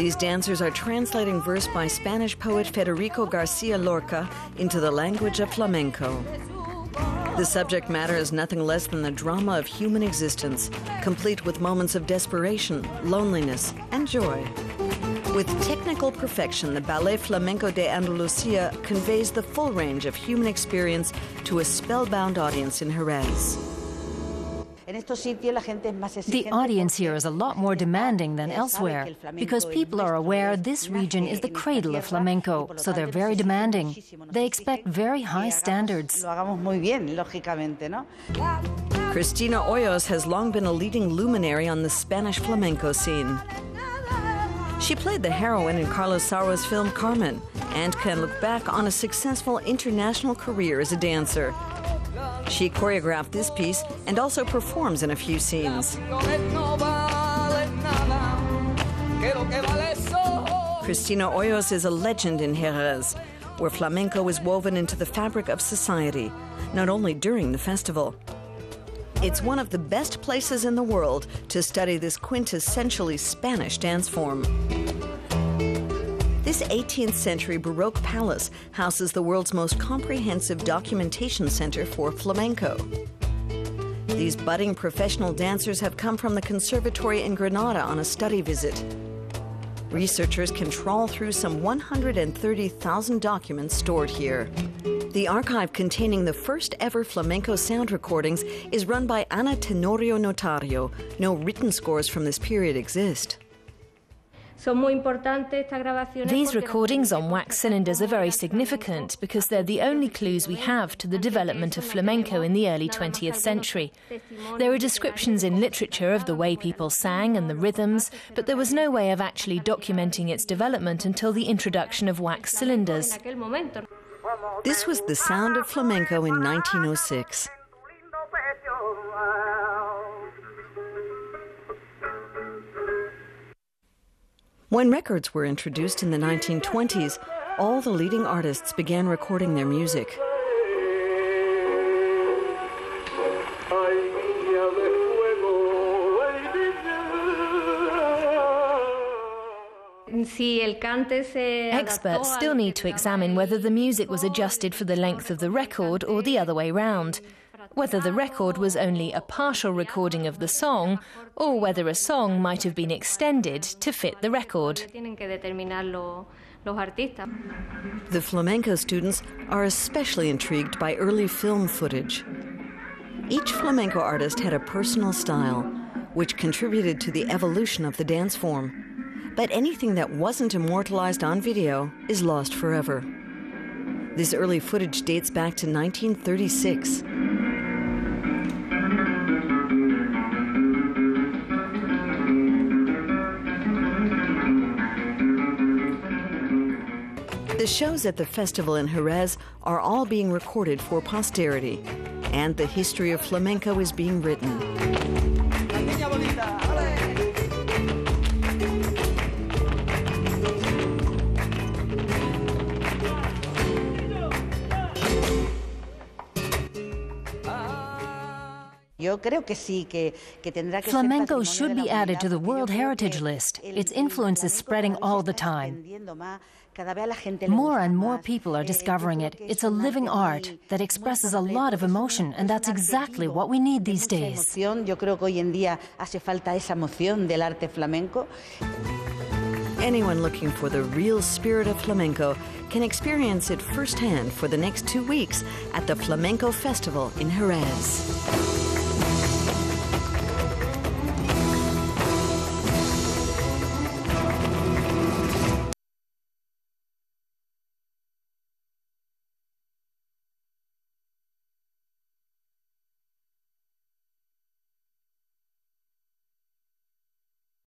These dancers are translating verse by Spanish poet Federico Garcia Lorca into the language of flamenco. The subject matter is nothing less than the drama of human existence, complete with moments of desperation, loneliness, and joy. With technical perfection, the Ballet Flamenco de Andalucía conveys the full range of human experience to a spellbound audience in Jerez. The audience here is a lot more demanding than elsewhere because people are aware this region is the cradle of flamenco, so they're very demanding. They expect very high standards. Cristina Hoyos has long been a leading luminary on the Spanish flamenco scene. She played the heroine in Carlos Sauer's film Carmen and can look back on a successful international career as a dancer. She choreographed this piece and also performs in a few scenes. Cristina Hoyos is a legend in Jerez, where flamenco is woven into the fabric of society, not only during the festival. It's one of the best places in the world to study this quintessentially Spanish dance form. This 18th century Baroque palace houses the world's most comprehensive documentation center for flamenco. These budding professional dancers have come from the conservatory in Granada on a study visit. Researchers can trawl through some 130,000 documents stored here. The archive containing the first ever flamenco sound recordings is run by Ana Tenorio Notario. No written scores from this period exist. These recordings on wax cylinders are very significant because they're the only clues we have to the development of flamenco in the early 20th century. There are descriptions in literature of the way people sang and the rhythms, but there was no way of actually documenting its development until the introduction of wax cylinders. This was the sound of flamenco in 1906. When records were introduced in the 1920s, all the leading artists began recording their music. Experts still need to examine whether the music was adjusted for the length of the record or the other way round, whether the record was only a partial recording of the song or whether a song might have been extended to fit the record. The flamenco students are especially intrigued by early film footage. Each flamenco artist had a personal style, which contributed to the evolution of the dance form. But anything that wasn't immortalized on video is lost forever. This early footage dates back to 1936. The shows at the festival in Jerez are all being recorded for posterity, and the history of flamenco is being written. Flamenco should be added to the World Heritage List. Its influence is spreading all the time. More and more people are discovering it. It's a living art that expresses a lot of emotion, and that's exactly what we need these days. Anyone looking for the real spirit of flamenco can experience it firsthand for the next 2 weeks at the Flamenco Festival in Jerez.